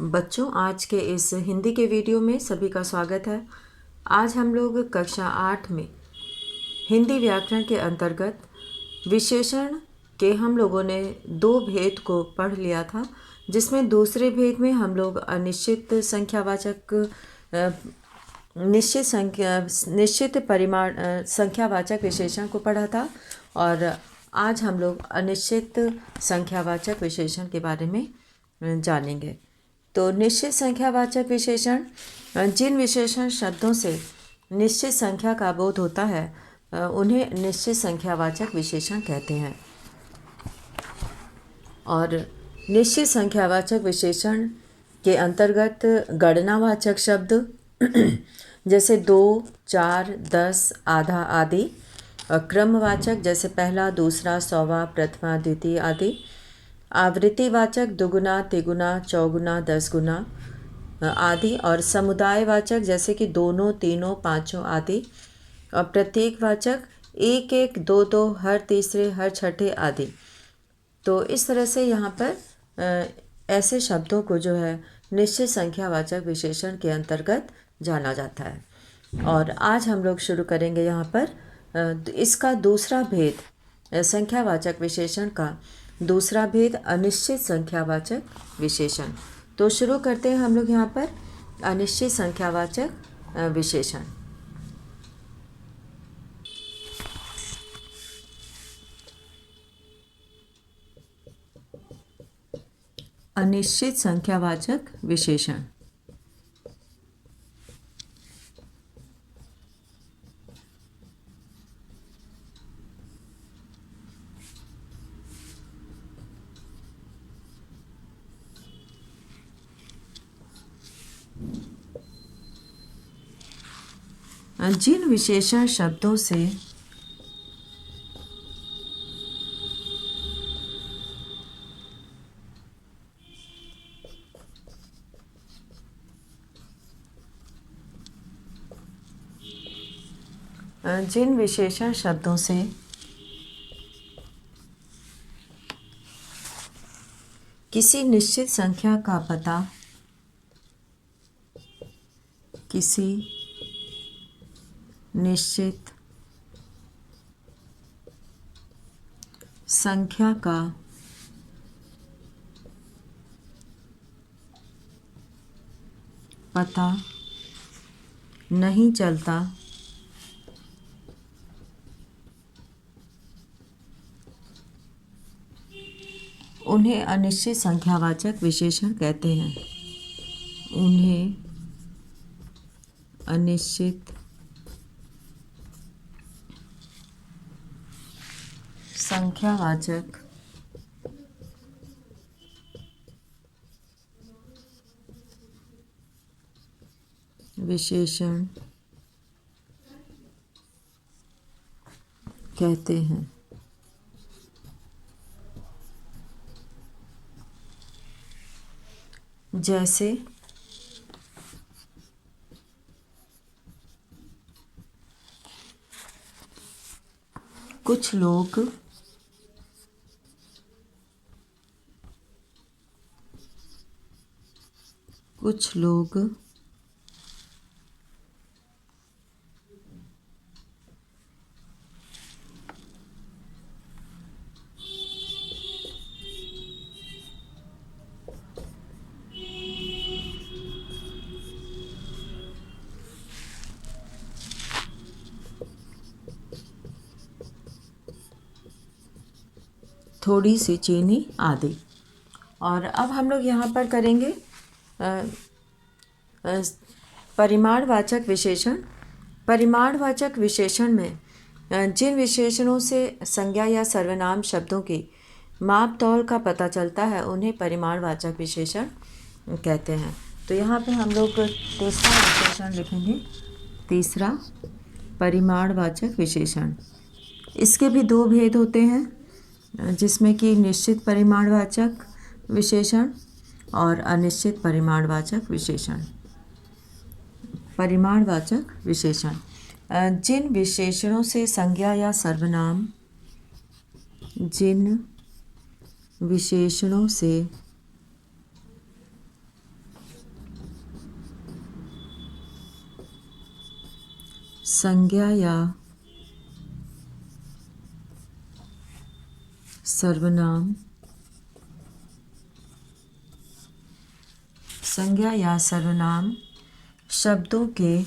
बच्चों, आज के इस हिंदी के वीडियो में सभी का स्वागत है। आज हम लोग कक्षा 8 में हिंदी व्याकरण के अंतर्गत विशेषण के हम लोगों ने 2 भेद को पढ़ लिया था, जिसमें दूसरे भेद में हम लोग अनिश्चित संख्यावाचक निश्चित परिमाण संख्यावाचक विशेषण को पढ़ा था और आज हम लोग अनिश्चित संख्यावाचक विशेषण के बारे में जानेंगे। तो निश्चित संख्यावाचक विशेषण जिन विशेषण शब्दों से निश्चित संख्या का बोध होता है उन्हें निश्चित संख्यावाचक विशेषण कहते हैं। और निश्चित संख्यावाचक विशेषण के अंतर्गत गणनावाचक शब्द जैसे 2, 4, 10, आधा आदि, क्रमवाचक जैसे पहला, दूसरा, सौवा, प्रथमा, द्वितीय आदि, आवृत्तिवाचक दुगुना, तिगुना, चौगुना, 10 गुना आदि, और समुदायवाचक जैसे कि दोनों, तीनों, पाँचों आदि, और प्रत्येकवाचक एक एक, दो दो, हर तीसरे, हर छठे आदि। तो इस तरह से यहाँ पर ऐसे शब्दों को जो है निश्चित संख्यावाचक विशेषण के अंतर्गत जाना जाता है। और आज हम लोग शुरू करेंगे यहाँ पर इसका दूसरा भेद, संख्यावाचक विशेषण का दूसरा भेद अनिश्चित संख्यावाचक विशेषण। तो शुरू करते हैं हम लोग यहाँ पर अनिश्चित संख्यावाचक विशेषण। अनिश्चित संख्यावाचक विशेषण। जिन विशेषण शब्दों से जिन विशेषण शब्दों से किसी निश्चित संख्या का पता किसी निश्चित संख्या का पता नहीं चलता उन्हें अनिश्चित संख्यावाचक विशेषण कहते हैं। उन्हें अनिश्चित संख्यावाचक विशेषण कहते हैं। जैसे कुछ लोग थोड़ी सी चीनी आदि। और अब हम लोग यहाँ पर करेंगे परिमाणवाचक विशेषण। परिमाणवाचक विशेषण में जिन विशेषणों से संज्ञा या सर्वनाम शब्दों की माप तौल का पता चलता है उन्हें परिमाणवाचक विशेषण कहते हैं। तो यहाँ पे हम लोग तीसरा विशेषण लिखेंगे। तीसरा परिमाणवाचक विशेषण। इसके भी 2 भेद होते हैं, जिसमें कि निश्चित परिमाणवाचक विशेषण और अनिश्चित परिमाणवाचक विशेषण। परिमाणवाचक विशेषण जिन विशेषणों से संज्ञा या सर्वनाम जिन विशेषणों से संज्ञा या सर्वनाम, संज्ञा या सर्वनाम शब्दों के,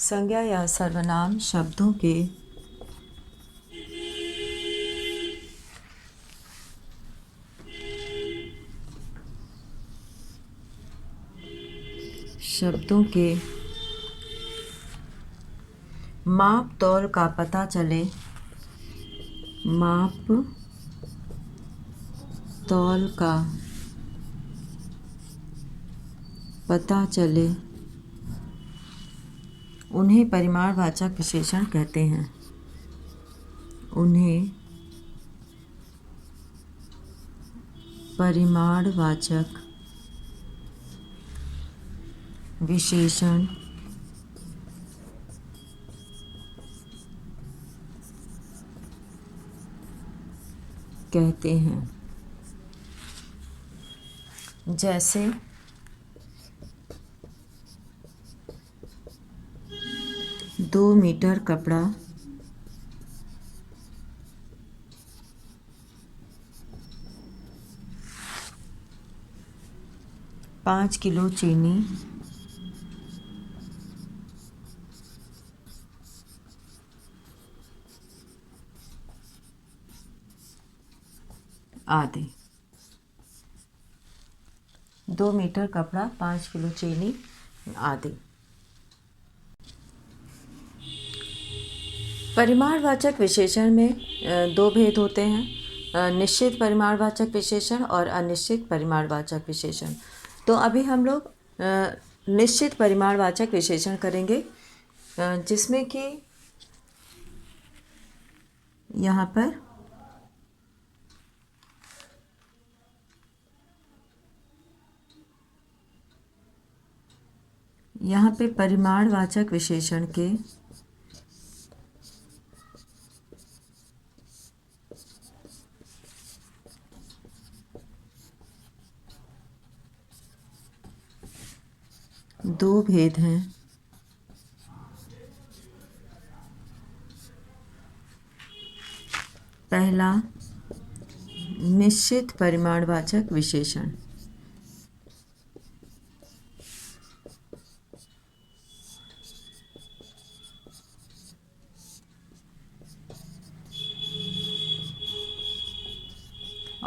संज्ञा या सर्वनाम शब्दों के माप तौल का पता चले, माप तौल का पता चले, उन्हें परिमाणवाचक विशेषण कहते हैं। उन्हें परिमाणवाचक विशेषण कहते हैं। जैसे 2 मीटर कपड़ा, 5 किलो चीनी, आदि। 2 मीटर कपड़ा, 5 किलो चीनी आदि। परिमाणवाचक विशेषण में दो भेद होते हैं, निश्चित परिमाणवाचक विशेषण और अनिश्चित परिमाणवाचक विशेषण। तो अभी हम लोग निश्चित परिमाणवाचक विशेषण करेंगे, जिसमें कि यहाँ पे परिमाणवाचक विशेषण के दो भेद हैं। पहला, निश्चित परिमाणवाचक विशेषण।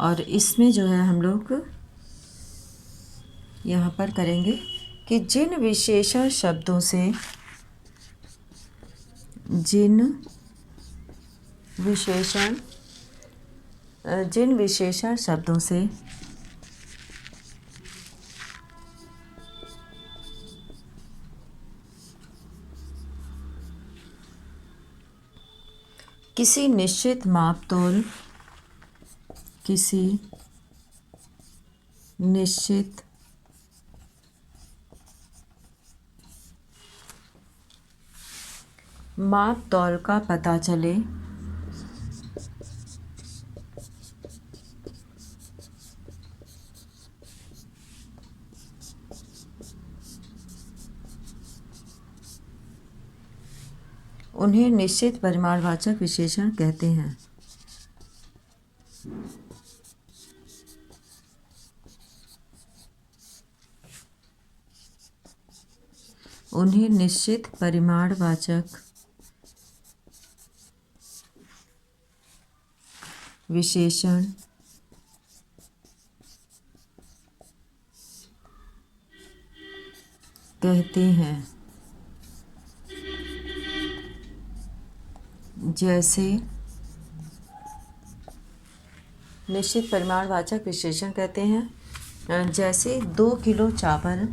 और इसमें जो है हम लोग यहाँ पर करेंगे कि जिन विशेषण शब्दों से किसी निश्चित मापतोल, किसी निश्चित मापतौल का पता चले, उन्हें निश्चित परिमाणवाचक विशेषण कहते हैं। उन्हें निश्चित परिमाणवाचक विशेषण कहते हैं। जैसे निश्चित परिमाणवाचक विशेषण कहते हैं, जैसे 2 किलो चावल,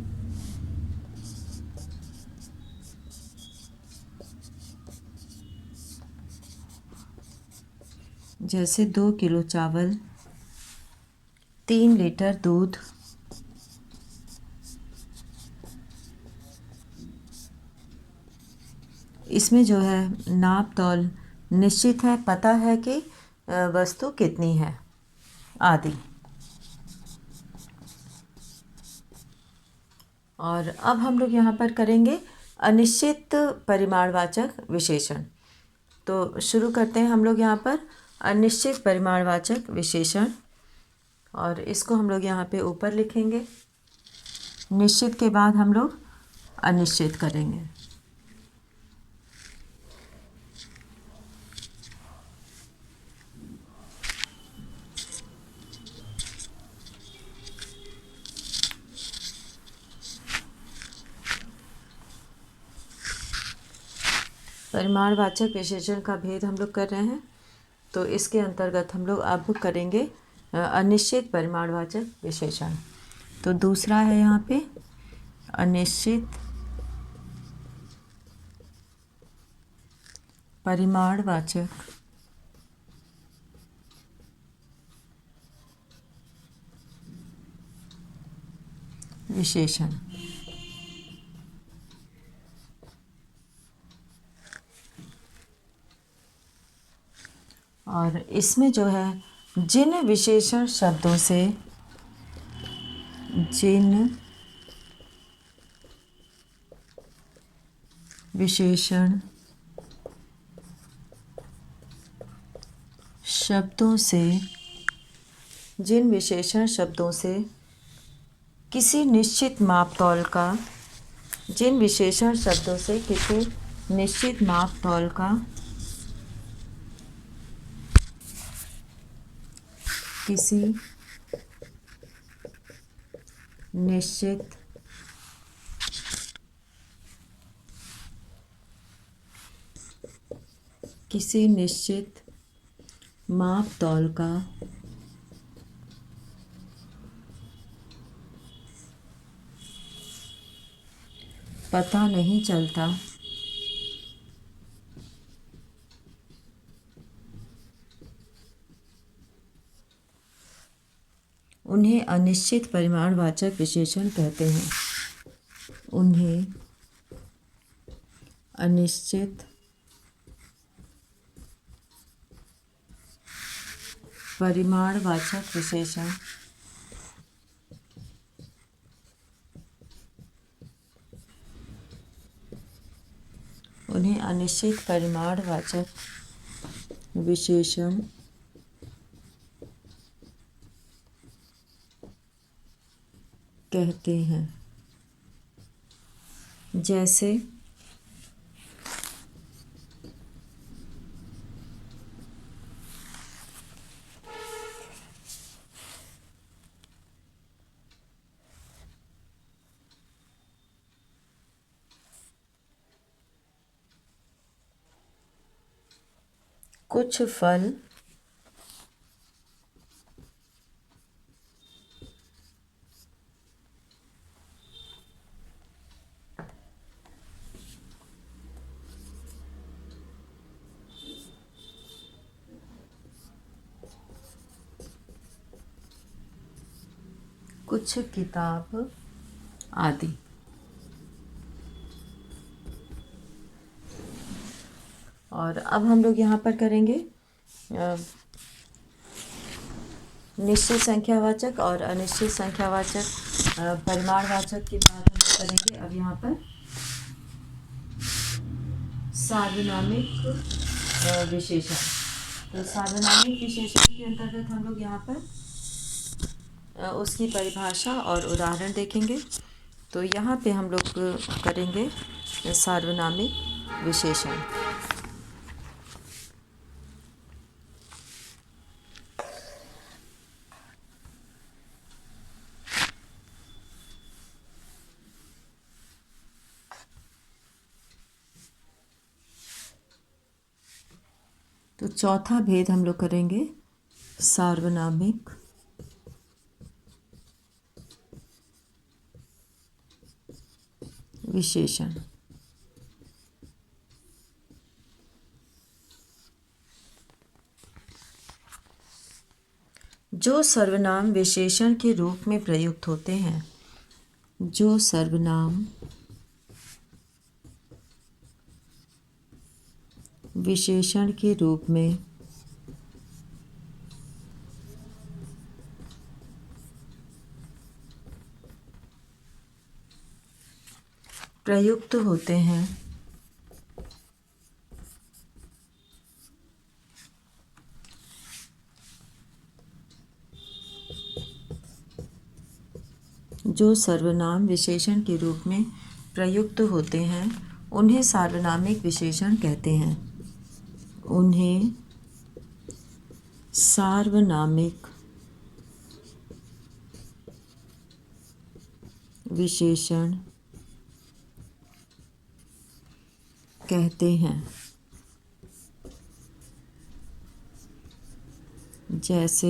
जैसे 2 किलो चावल, 3 लीटर दूध, इसमें जो है नाप तौल निश्चित है, पता है कि वस्तु कितनी है आदि। और अब हम लोग यहाँ पर करेंगे अनिश्चित परिमाणवाचक विशेषण। तो शुरू करते हैं हम लोग यहाँ पर अनिश्चित परिमाणवाचक विशेषण, और इसको हम लोग यहाँ पे ऊपर लिखेंगे। निश्चित के बाद हम लोग अनिश्चित करेंगे। परिमाणवाचक विशेषण का भेद हम लोग कर रहे हैं, तो इसके अंतर्गत हम लोग अब करेंगे अनिश्चित परिमाणवाचक विशेषण। तो दूसरा है यहाँ पे अनिश्चित परिमाणवाचक विशेषण। और इसमें जो है जिन विशेषण शब्दों से जिन विशेषण शब्दों से किसी निश्चित मापतौल का किसी निश्चित मापतौल का पता नहीं चलता, उन्हें अनिश्चित परिमाणवाचक विशेषण कहते हैं। उन्हें अनिश्चित परिमाणवाचक विशेषण कहते हैं। जैसे कुछ फल कुछ किताब आदि। और अब हम लोग यहाँ पर करेंगे निश्चित संख्यावाचक और अनिश्चित संख्यावाचक परिमाणवाचक की बात हम लोग करेंगे। अब यहाँ पर सार्वनामिक विशेषण। तो सार्वनामिक विशेषण के अंतर्गत हम लोग यहाँ पर उसकी परिभाषा और उदाहरण देखेंगे। तो यहाँ पे हम लोग करेंगे सार्वनामिक विशेषण। तो चौथा भेद हम लोग करेंगे सार्वनामिक विशेषण। जो सर्वनाम विशेषण के रूप में प्रयुक्त होते हैं, जो सर्वनाम विशेषण के रूप में प्रयुक्त होते हैं। जो सर्वनाम विशेषण के रूप में प्रयुक्त होते हैं उन्हें सार्वनामिक विशेषण कहते हैं। उन्हें सार्वनामिक विशेषण कहते हैं। जैसे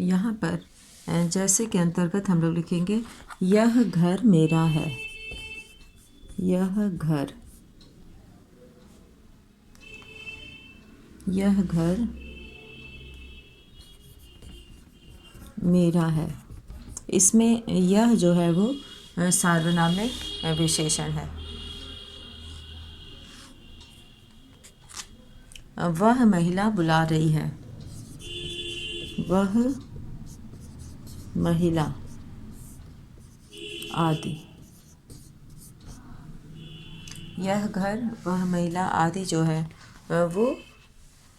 यहाँ पर जैसे के अंतर्गत हम लोग लिखेंगे यह घर मेरा है। यह घर मेरा है। इसमें यह जो है वो सार्वनामिक विशेषण है। वह महिला बुला रही है। वह महिला आदि। यह घर, वह महिला आदि जो है वो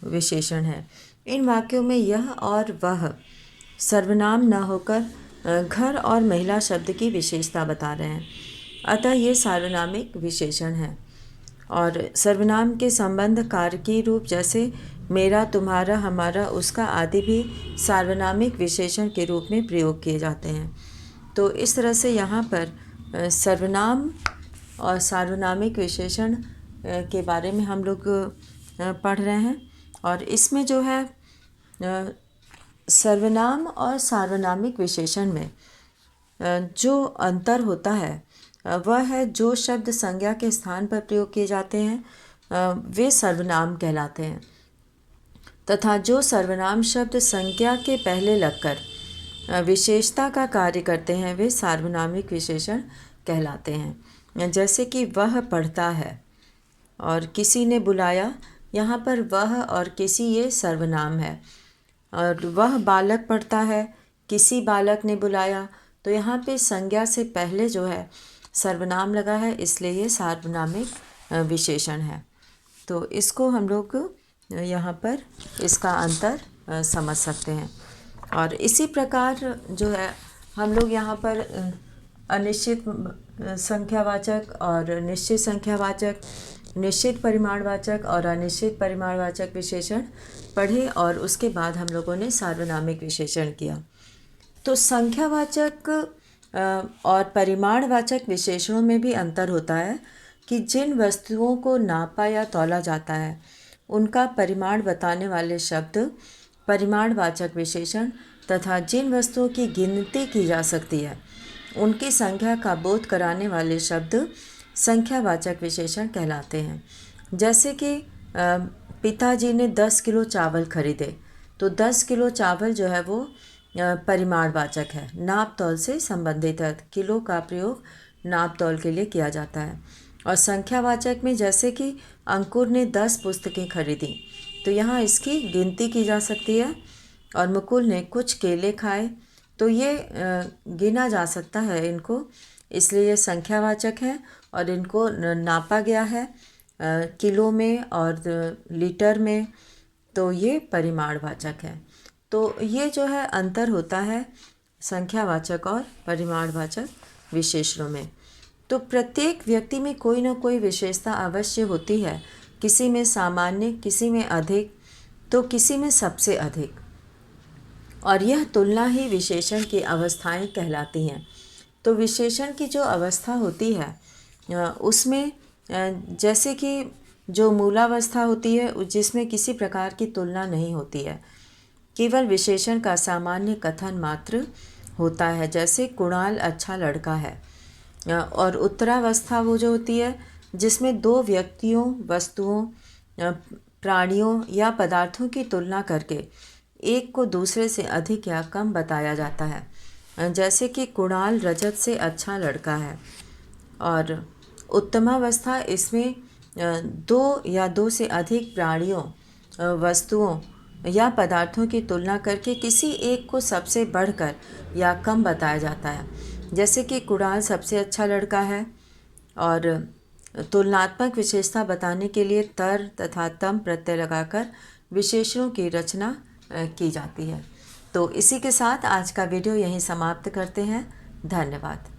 विशेषण है। इन वाक्यों में यह और वह सर्वनाम न होकर घर और महिला शब्द की विशेषता बता रहे हैं, अतः ये सार्वनामिक विशेषण है। और सर्वनाम के संबंध कारकी रूप जैसे मेरा, तुम्हारा, हमारा, उसका आदि भी सार्वनामिक विशेषण के रूप में प्रयोग किए जाते हैं। तो इस तरह से यहाँ पर सर्वनाम और सार्वनामिक विशेषण के बारे में हम लोग पढ़ रहे हैं। और इसमें जो है सर्वनाम और सार्वनामिक विशेषण में जो अंतर होता है वह है जो शब्द संज्ञा के स्थान पर प्रयोग किए जाते हैं वे सर्वनाम कहलाते हैं, तथा जो सर्वनाम शब्द संज्ञा के पहले लगकर विशेषता का कार्य करते हैं वे सार्वनामिक विशेषण कहलाते हैं। जैसे कि वह पढ़ता है और किसी ने बुलाया, यहाँ पर वह और किसी ये सर्वनाम है। और वह बालक पढ़ता है, किसी बालक ने बुलाया, तो यहाँ पे संज्ञा से पहले जो है सर्वनाम लगा है, इसलिए ये सार्वनामिक विशेषण है। तो इसको हम लोग यहाँ पर इसका अंतर समझ सकते हैं। और इसी प्रकार जो है हम लोग यहाँ पर अनिश्चित संख्यावाचक और निश्चित संख्यावाचक, निश्चित परिमाणवाचक और अनिश्चित परिमाणवाचक विशेषण पढ़े और उसके बाद हम लोगों ने सार्वनामिक विशेषण किया। तो संख्यावाचक और परिमाणवाचक विशेषणों में भी अंतर होता है कि जिन वस्तुओं को नापा या तौला जाता है उनका परिमाण बताने वाले शब्द परिमाणवाचक विशेषण तथा जिन वस्तुओं की गिनती की जा सकती है उनकी संख्या का बोध कराने वाले शब्द संख्यावाचक विशेषण कहलाते हैं। जैसे कि पिताजी ने 10 किलो चावल खरीदे, तो 10 किलो चावल जो है वो परिमाणवाचक है, नाप तौल से संबंधित है। किलो का प्रयोग नाप तौल के लिए किया जाता है। और संख्यावाचक में जैसे कि अंकुर ने 10 पुस्तकें खरीदी, तो यहाँ इसकी गिनती की जा सकती है। और मुकुल ने कुछ केले खाए, तो ये गिना जा सकता है इनको, इसलिए ये संख्यावाचक है और इनको नापा गया है किलो में और लीटर में, तो ये परिमाणवाचक है। तो ये जो है अंतर होता है संख्यावाचक और परिमाणवाचक विशेषणों में। तो प्रत्येक व्यक्ति में कोई ना कोई विशेषता अवश्य होती है, किसी में सामान्य, किसी में अधिक, तो किसी में सबसे अधिक। और यह तुलना ही विशेषण की अवस्थाएं कहलाती हैं। तो विशेषण की जो अवस्था होती है उसमें जैसे कि जो मूलावस्था होती है जिसमें किसी प्रकार की तुलना नहीं होती है, केवल विशेषण का सामान्य कथन मात्र होता है। जैसे कुणाल अच्छा लड़का है। और उत्तरावस्था वो जो होती है जिसमें दो व्यक्तियों, वस्तुओं, प्राणियों या पदार्थों की तुलना करके एक को दूसरे से अधिक या कम बताया जाता है। जैसे कि कुणाल रजत से अच्छा लड़का है। और उत्तमावस्था इसमें दो या दो से अधिक प्राणियों, वस्तुओं या पदार्थों की तुलना करके किसी एक को सबसे बढ़कर या कम बताया जाता है। जैसे कि कुणाल सबसे अच्छा लड़का है, और तुलनात्मक विशेषता बताने के लिए तर तथा तम प्रत्यय लगाकर विशेषणों की रचना की जाती है। तो इसी के साथ आज का वीडियो यहीं समाप्त करते हैं। धन्यवाद।